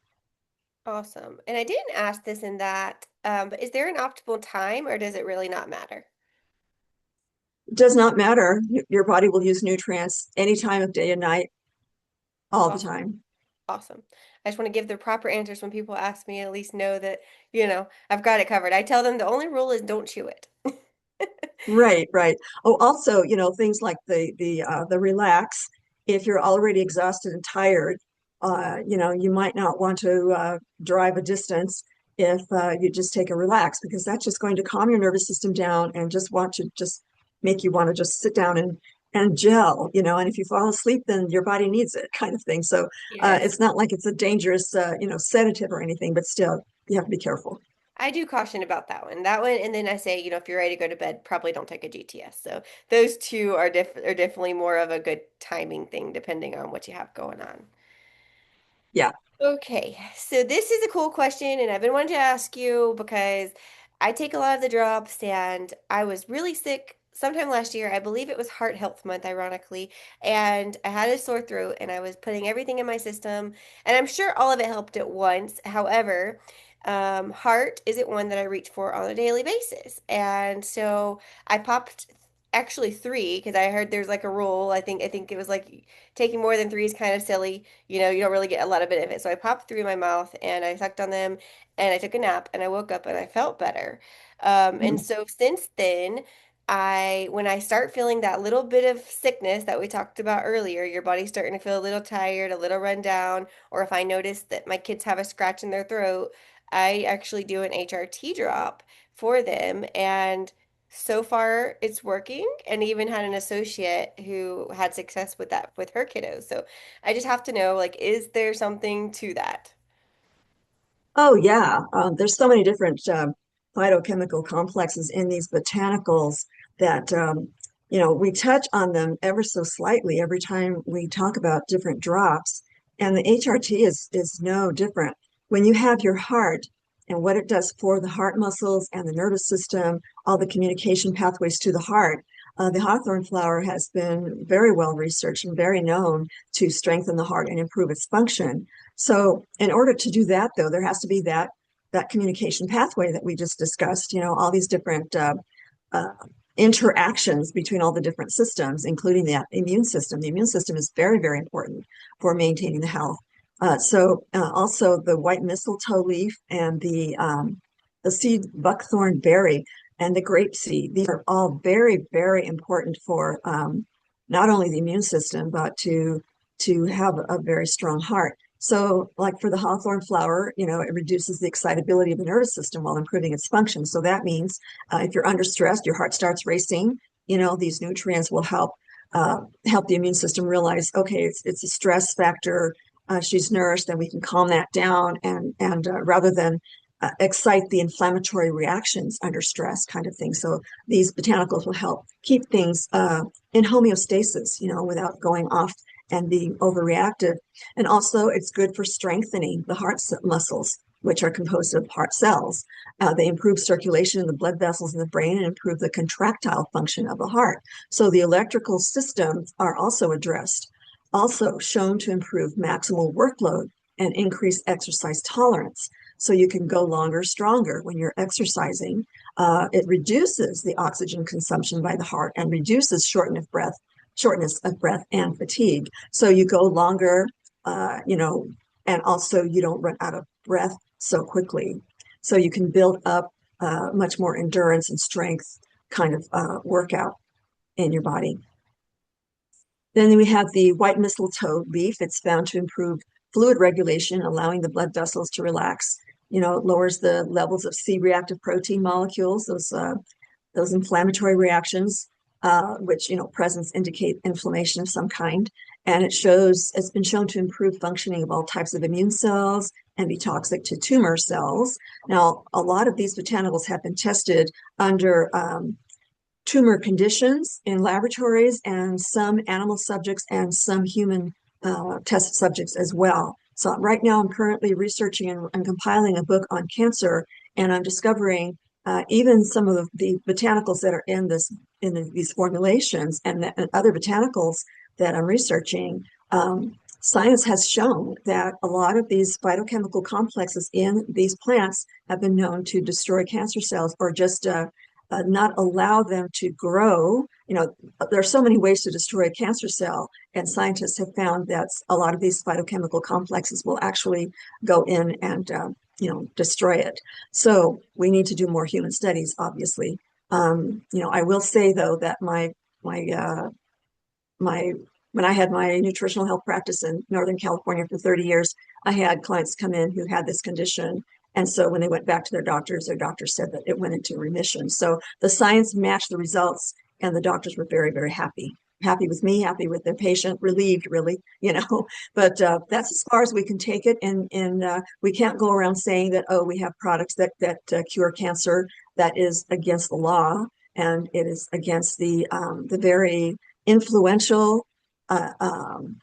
Awesome. And I didn't ask this in that, but is there an optimal time or does it really not matter? It does not matter. Your body will use nutrients any time of day and night, all the Awesome. time. Awesome. I just want to give the proper answers when people ask me, at least know that, I've got it covered. I tell them the only rule is don't chew it. Right, right. Oh, also, things like the relax. If you're already exhausted and tired, you might not want to drive a distance if you just take a relax because that's just going to calm your nervous system down and just make you want to just sit down and gel, and if you fall asleep, then your body needs it, kind of thing. So Yes. it's not like it's a dangerous, sedative or anything, but still, you have to be careful. I do caution about that one. That one, and then I say, if you're ready to go to bed, probably don't take a GTS. So those two are definitely more of a good timing thing, depending on what you have going on. Yeah. Okay, so this is a cool question, and I've been wanting to ask you because I take a lot of the drops, and I was really sick sometime last year. I believe it was Heart Health Month, ironically, and I had a sore throat, and I was putting everything in my system, and I'm sure all of it helped at once. However, heart isn't one that I reach for on a daily basis, and so I popped actually three because I heard there's like a rule. I think it was like taking more than three is kind of silly. You don't really get a lot of benefit. So I popped three in my mouth and I sucked on them and I took a nap and I woke up and I felt better. And Mm. so since then, when I start feeling that little bit of sickness that we talked about earlier, your body's starting to feel a little tired, a little run down, or if I notice that my kids have a scratch in their throat, I actually do an HRT drop for them. And so far it's working, and even had an associate who had success with that with her kiddos. So I just have to know, like, is there something to that? Oh, yeah. There's so many different phytochemical complexes in these botanicals that, we touch on them ever so slightly every time we talk about different drops. And the HRT is no different. When you have your heart and what it does for the heart muscles and the nervous system, all the communication pathways to the heart, the hawthorn flower has been very well researched and very known to strengthen the heart and improve its function. So in order to do that, though, there has to be that communication pathway that we just discussed, all these different uh, interactions between all the different systems, including the immune system. The immune system is very, very important for maintaining the health. Also the white mistletoe leaf and the seed buckthorn berry and the grape seed. These are all very, very important for not only the immune system, but to have a very strong heart. So, like for the hawthorn flower, it reduces the excitability of the nervous system while improving its function. So that means if you're under stress, your heart starts racing. These nutrients will help the immune system realize, okay, it's a stress factor. She's nourished, and we can calm that down, and rather than excite the inflammatory reactions under stress, kind of thing. So these botanicals will help keep things in homeostasis, without going off and being overreactive. And also, it's good for strengthening the heart muscles, which are composed of heart cells. They improve circulation in the blood vessels in the brain and improve the contractile function of the heart. So the electrical systems are also addressed. Also shown to improve maximal workload and increase exercise tolerance. So you can go longer, stronger when you're exercising. It reduces the oxygen consumption by the heart and reduces shortness of breath and fatigue. So you go longer, you know, and also you don't run out of breath so quickly. So you can build up much more endurance and strength kind of workout in your body. Then we have the white mistletoe leaf. It's found to improve fluid regulation, allowing the blood vessels to relax. You know, it lowers the levels of C-reactive protein molecules, those inflammatory reactions, which, you know, presence indicate inflammation of some kind. And it's been shown to improve functioning of all types of immune cells and be toxic to tumor cells. Now, a lot of these botanicals have been tested under tumor conditions in laboratories and some animal subjects and some human test subjects as well. So right now I'm currently researching and compiling a book on cancer, and I'm discovering even some of the botanicals that are these formulations and other botanicals that I'm researching. Science has shown that a lot of these phytochemical complexes in these plants have been known to destroy cancer cells or just not allow them to grow. You know, there are so many ways to destroy a cancer cell, and scientists have found that a lot of these phytochemical complexes will actually go in and you know, destroy it. So we need to do more human studies, obviously. You know, I will say though that my my when I had my nutritional health practice in Northern California for 30 years, I had clients come in who had this condition. And so when they went back to their doctors said that it went into remission. So the science matched the results, and the doctors were very, very happy. Happy with me, happy with their patient, relieved, really, you know. But that's as far as we can take it. And we can't go around saying that, oh, we have products that cure cancer. That is against the law, and it is against the very influential uh, um,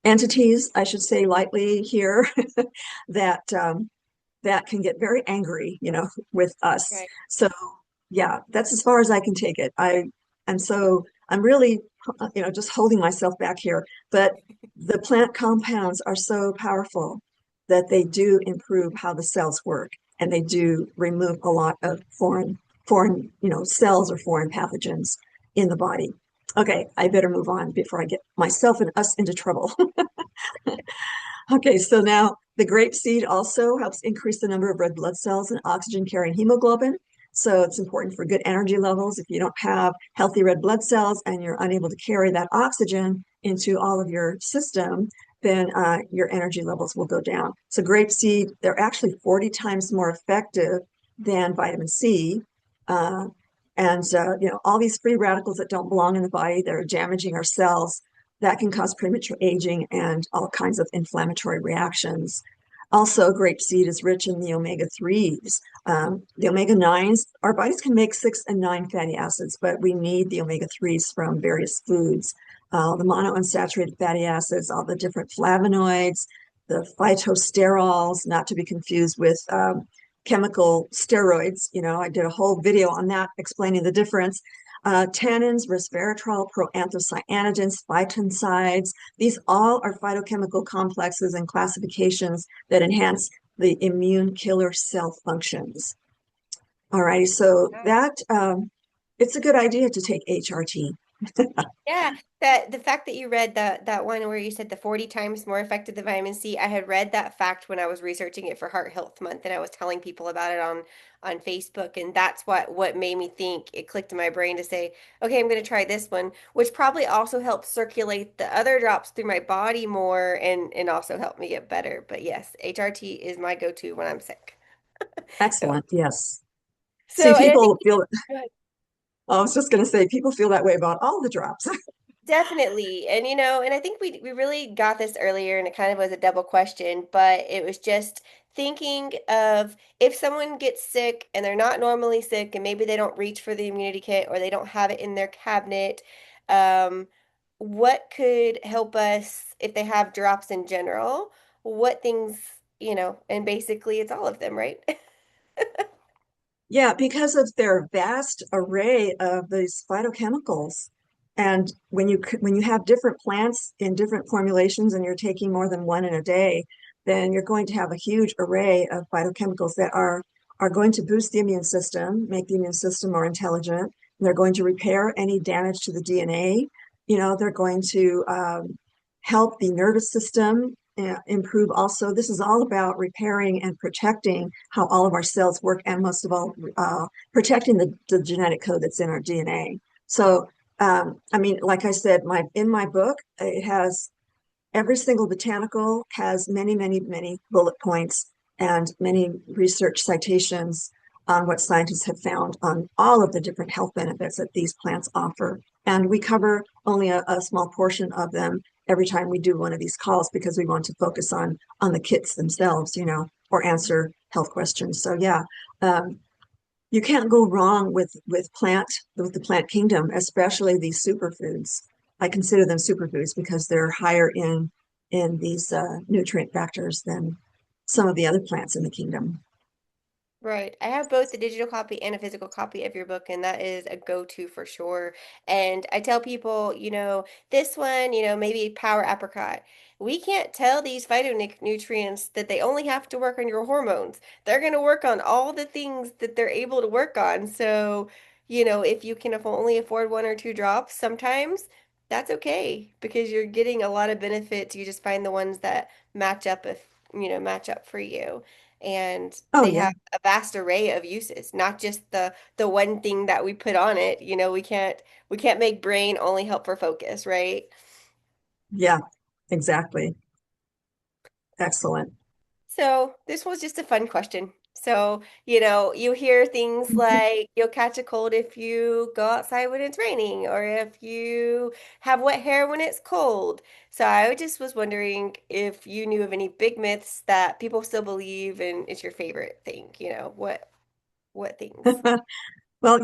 entities, I should say lightly here, that that can get very angry, you know, with us. Right. So yeah, that's as far as I can take it. I'm really, you know, just holding myself back here. But the plant compounds are so powerful that they do improve how the cells work, and they do remove a lot of foreign, you know, cells or foreign pathogens in the body. Okay, I better move on before I get myself and us into trouble. Okay, so now the grapeseed also helps increase the number of red blood cells and oxygen carrying hemoglobin. So it's important for good energy levels. If you don't have healthy red blood cells and you're unable to carry that oxygen into all of your system, then your energy levels will go down. So grapeseed, they're actually 40 times more effective than vitamin C. Uh, you know, all these free radicals that don't belong in the body, that are damaging our cells, that can cause premature aging and all kinds of inflammatory reactions. Also, grapeseed is rich in the omega-3s. The omega-9s, our bodies can make 6 and 9 fatty acids, but we need the omega-3s from various foods. The monounsaturated fatty acids, all the different flavonoids, the phytosterols, not to be confused with chemical steroids. You know, I did a whole video on that explaining the difference. Tannins, resveratrol, proanthocyanidins, phytoncides, these all are phytochemical complexes and classifications that enhance the immune killer cell functions. All right, so that it's a good idea to take HRT. Yeah, that the fact that you read that one where you said the 40 times more effective than vitamin C, I had read that fact when I was researching it for Heart Health Month, and I was telling people about it on Facebook, and that's what made me think it clicked in my brain to say, okay, I'm going to try this one, which probably also helps circulate the other drops through my body more and also help me get better. But yes, HRT is my go-to when I'm sick. So, Excellent, yes. See, and I think people feel, I was just going to say, people feel that way about all the drops. definitely. And and I think we really got this earlier and it kind of was a double question, but it was just thinking of if someone gets sick and they're not normally sick and maybe they don't reach for the immunity kit or they don't have it in their cabinet, um, what could help us if they have drops in general? What things, and basically it's all of them, right? Yeah, because of their vast array of these phytochemicals. And when you have different plants in different formulations and you're taking more than one in a day, then you're going to have a huge array of phytochemicals that are are going to boost the immune system, make the immune system more intelligent. They're going to repair any damage to the DNA. They're going to help the nervous system improve also. This is all about repairing and protecting how all of our cells work, and most of all, protecting the genetic code that's in our DNA. So, I mean, like I said, in my book, it has every single botanical has many, many, many bullet points and many research citations on what scientists have found on all of the different health benefits that these plants offer. And we cover only a small portion of them every time we do one of these calls because we want to focus on the kits themselves, or answer health questions. So yeah, um, you can't go wrong with the plant kingdom, especially these superfoods. I consider them superfoods because they're higher in these nutrient factors than some of the other plants in the kingdom. Right. I have both a digital copy and a physical copy of your book, and that is a go-to for sure. And I tell people, this one, maybe power apricot. We can't tell these phytonutrients that they only have to work on your hormones. They're going to work on all the things that they're able to work on. So, if you can only afford one or two drops, sometimes that's okay because you're getting a lot of benefits. You just find the ones that match up for you. And Oh they yeah, have a vast array of uses, not just the one thing that we put on it. We can't make brain only help for focus, right? yeah, exactly. Excellent. So this was just a fun question. So, you hear things like you'll catch a cold if you go outside when it's raining or if you have wet hair when it's cold. So I just was wondering if you knew of any big myths that people still believe and it's your favorite thing, what things? Well,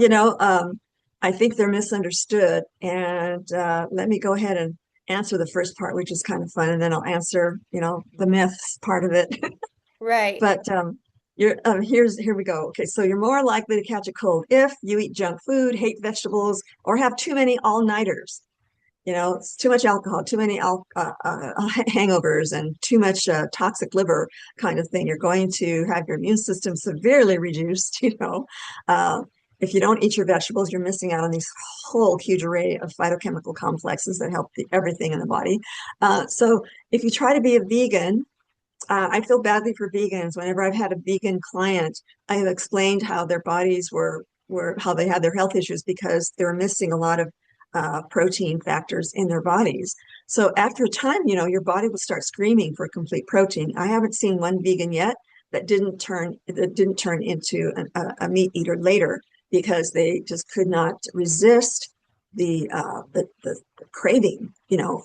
I think they're misunderstood. And let me go ahead and answer the first part, which is kind of fun, and then I'll answer, the myths part of it. Right. But here we go. Okay, so you're more likely to catch a cold if you eat junk food, hate vegetables, or have too many all-nighters. It's too much alcohol, too many hangovers, and too much toxic liver kind of thing. You're going to have your immune system severely reduced. Uh, if you don't eat your vegetables, you're missing out on these whole huge array of phytochemical complexes that help everything in the body. So if you try to be a vegan, I feel badly for vegans. Whenever I've had a vegan client, I have explained how their bodies were how they had their health issues because they were missing a lot of protein factors in their bodies. So after a time, your body will start screaming for complete protein. I haven't seen one vegan yet that didn't turn into a meat eater later because they just could not resist the craving,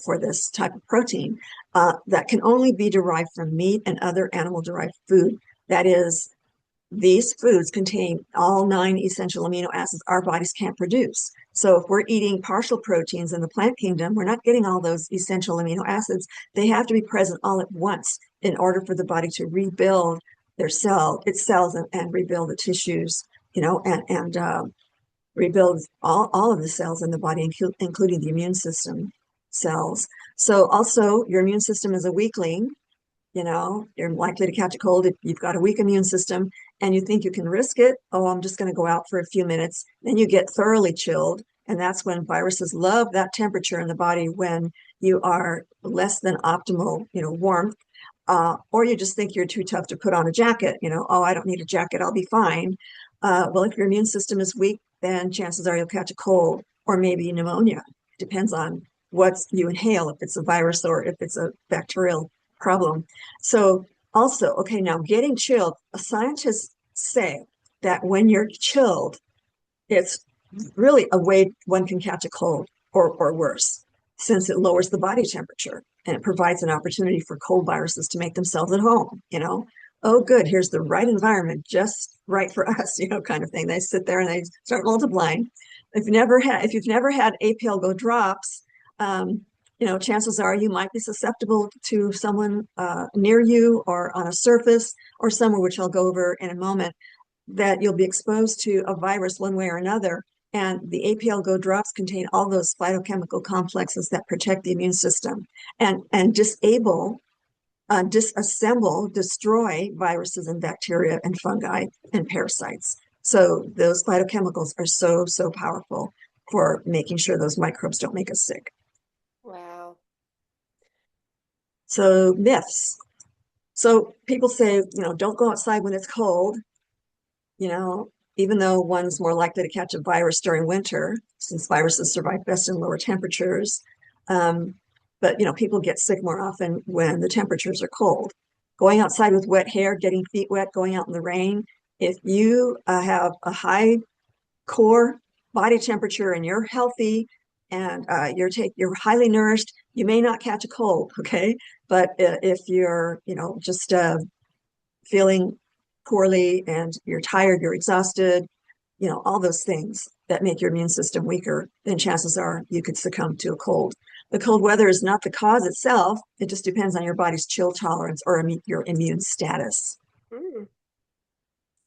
for this type of protein that can only be derived from meat and other animal-derived food. That is, these foods contain all 9 essential amino acids our bodies can't produce. So if we're eating partial proteins in the plant kingdom, we're not getting all those essential amino acids. They have to be present all at once in order for the body to rebuild its cells and rebuild the tissues, and rebuild all of the cells in the body, including the immune system cells. So also your immune system is a weakling. You're likely to catch a cold if you've got a weak immune system and you think you can risk it. Oh, I'm just going to go out for a few minutes. Then you get thoroughly chilled. And that's when viruses love that temperature in the body when you are less than optimal, warmth. Or you just think you're too tough to put on a jacket, oh, I don't need a jacket, I'll be fine. Well, if your immune system is weak, then chances are you'll catch a cold or maybe pneumonia. Depends on what you inhale, if it's a virus or if it's a bacterial problem. So also, okay, now getting chilled, scientists say that when you're chilled, it's really a way one can catch a cold or worse, since it lowers the body temperature and it provides an opportunity for cold viruses to make themselves at home. Oh, good, here's the right environment, just right for us, kind of thing. They sit there and they start multiplying. If you've never had APLGO drops, chances are you might be susceptible to someone near you or on a surface or somewhere, which I'll go over in a moment, that you'll be exposed to a virus one way or another. And the APLGO drops contain all those phytochemical complexes that protect the immune system and disable disassemble, destroy viruses and bacteria and fungi and parasites. So those phytochemicals are so powerful for making sure those microbes don't make us sick. Wow. So myths. So people say, don't go outside when it's cold, you know, even though one's more likely to catch a virus during winter, since viruses survive best in lower temperatures. Um, but, people get sick more often when the temperatures are cold. Going outside with wet hair, getting feet wet, going out in the rain. If you have a high core body temperature and you're healthy and you're highly nourished, you may not catch a cold, okay? But if you're, just feeling poorly and you're tired, you're exhausted, all those things that make your immune system weaker, then chances are you could succumb to a cold. The cold weather is not the cause itself. It just depends on your body's chill tolerance or your immune status. Mm.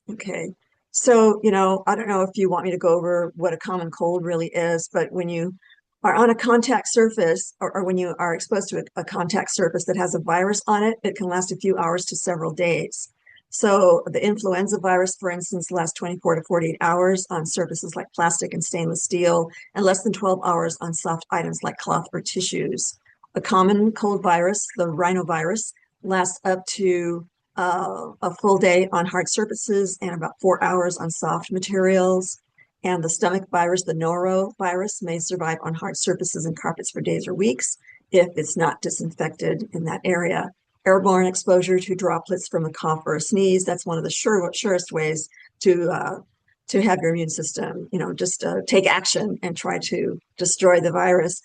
Okay. So, I don't know if you want me to go over what a common cold really is, but when you are on a contact surface or when you are exposed to a contact surface that has a virus on it, it can last a few hours to several days. So the influenza virus, for instance, lasts 24 to 48 hours on surfaces like plastic and stainless steel, and less than 12 hours on soft items like cloth or tissues. A common cold virus, the rhinovirus, lasts up to a full day on hard surfaces and about 4 hours on soft materials. And the stomach virus, the norovirus, may survive on hard surfaces and carpets for days or weeks if it's not disinfected in that area. Airborne exposure to droplets from a cough or a sneeze, that's one of the surest ways to have your immune system, just take action and try to destroy the virus.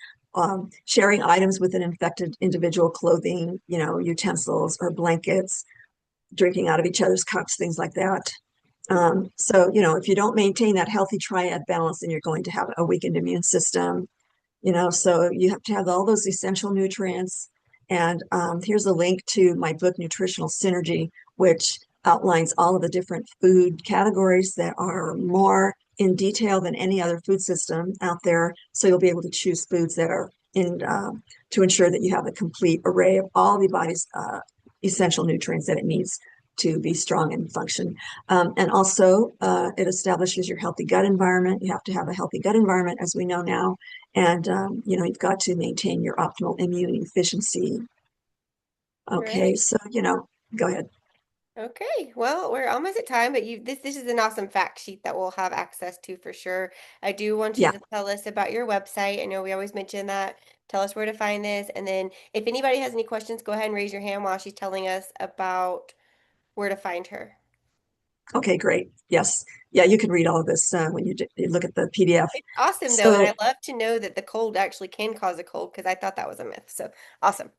Sharing items with an infected individual, clothing, utensils or blankets, drinking out of each other's cups, things like that. So, if you don't maintain that healthy triad balance, then you're going to have a weakened immune system. So you have to have all those essential nutrients. And here's a link to my book, Nutritional Synergy, which outlines all of the different food categories that are more in detail than any other food system out there. So you'll be able to choose foods that are in to ensure that you have a complete array of all the body's essential nutrients that it needs to be strong and function. And also, it establishes your healthy gut environment. You have to have a healthy gut environment, as we know now. And, you've got to maintain your optimal immune efficiency. Okay, Right. so, go ahead. Okay, well, we're almost at time, but this is an awesome fact sheet that we'll have access to for sure. I do want you Yeah. to tell us about your website. I know we always mention that. Tell us where to find this, and then if anybody has any questions, go ahead and raise your hand while she's telling us about where to find her. Okay, great. Yes. Yeah, you can read all of this when you look at the PDF. It's awesome though, and I So, love to know that the cold actually can cause a cold because I thought that was a myth. So awesome.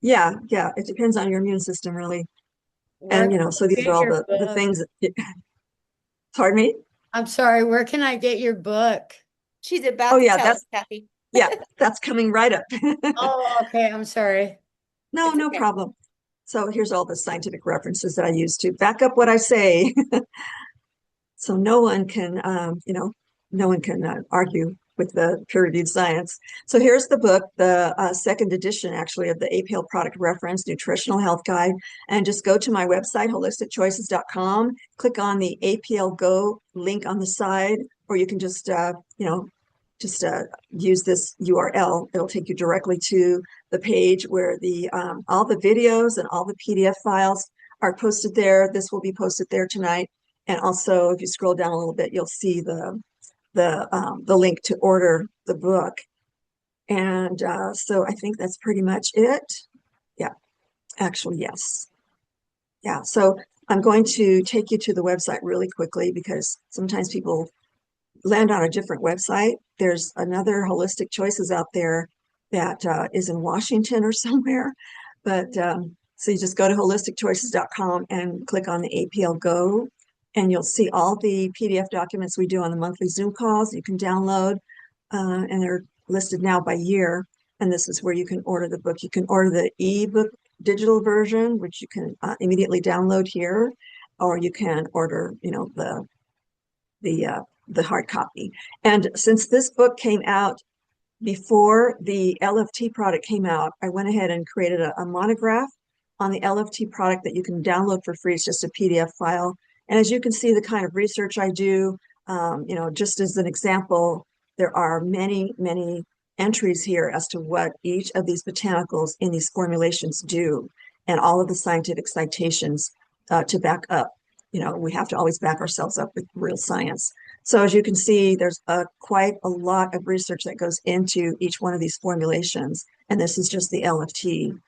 yeah, it depends on your immune system, really. Where And, can so I these are get all your the book? things that, pardon me? I'm sorry, where can I get your book? She's Oh, about to yeah, tell us, Kathy. yeah, that's coming right up. Oh, okay, I'm sorry. No, It's no okay. problem. So here's all the scientific references that I use to back up what I say. So no one can argue with the peer-reviewed science. So here's the book, the second edition, actually, of the APL product reference, Nutritional Health Guide. And just go to my website, holisticchoices.com, click on the APLGO link on the side, or you can just use this URL. It'll take you directly to the page where the all the videos and all the PDF files are posted there. This will be posted there tonight. And also, if you scroll down a little bit, you'll see the link to order the book. And so I think that's pretty much it. Yeah, actually, yes. Yeah. So I'm going to take you to the website really quickly because sometimes people land on a different website. There's another Holistic Choices out there that is in Washington or somewhere. But so you just go to holisticchoices.com and click on the APL Go, and you'll see all the PDF documents we do on the monthly Zoom calls. You can download, and they're listed now by year. And this is where you can order the book. You can order the ebook digital version, which you can immediately download here, or you can order, the hard copy. And since this book came out before the LFT product came out, I went ahead and created a monograph on the LFT product that you can download for free. It's just a PDF file. And as you can see, the kind of research I do, just as an example, there are many, many entries here as to what each of these botanicals in these formulations do, and all of the scientific citations to back up. We have to always back ourselves up with real science. So as you can see, there's quite a lot of research that goes into each one of these formulations. And this is just the LFT,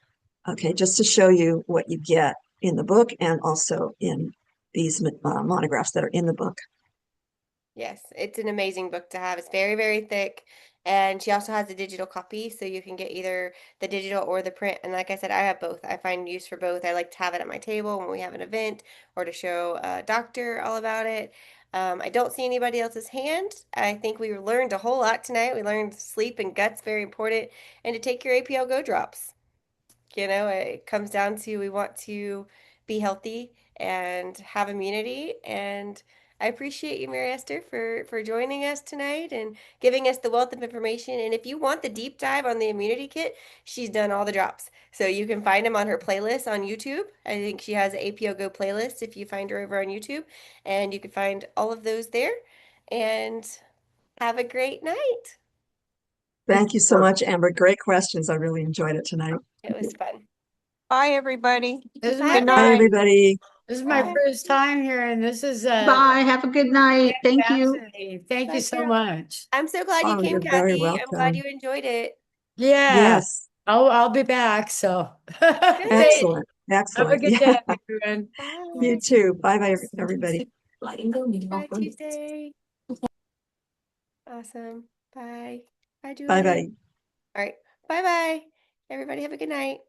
okay, just to show you what you get in the book and also in these monographs that are in the book. Yes, it's an amazing book to have. It's very, very thick. And she also has a digital copy, so you can get either the digital or the print. And like I said, I have both. I find use for both. I like to have it at my table when we have an event or to show a doctor all about it. I don't see anybody else's hand. I think we learned a whole lot tonight. We learned sleep and gut's very important, and to take your APLGO drops. It comes down to we want to be healthy and have immunity. And I appreciate you, Mary Esther, for joining us tonight and giving us the wealth of information. And if you want the deep dive on the immunity kit, she's done all the drops. So you can find them on her playlist on YouTube. I think she has an APO Go playlist if you find her over on YouTube. And you can find all of those there. And have a great night. Thank you so much, Amber. Great questions. I really enjoyed it tonight. It was fun. Bye, everybody. This is Bye, my Good Bye, night. everybody. this is my Bye. first time here, and this is Bye. Have a good night. Thank you. fascinating. Thank you Bye, so Carol. much. I'm so glad you Oh, came, you're very Kathy. I'm glad welcome. you enjoyed it. Yeah, Yes, I'll be back. So thank Good. excellent. have a Excellent. good day, Yeah, everyone. you Bye. too. Bye bye, everybody. Bye, Tuesday. Awesome. Bye. Bye, Bye Julie. bye. All right. Bye bye. Everybody have a good night.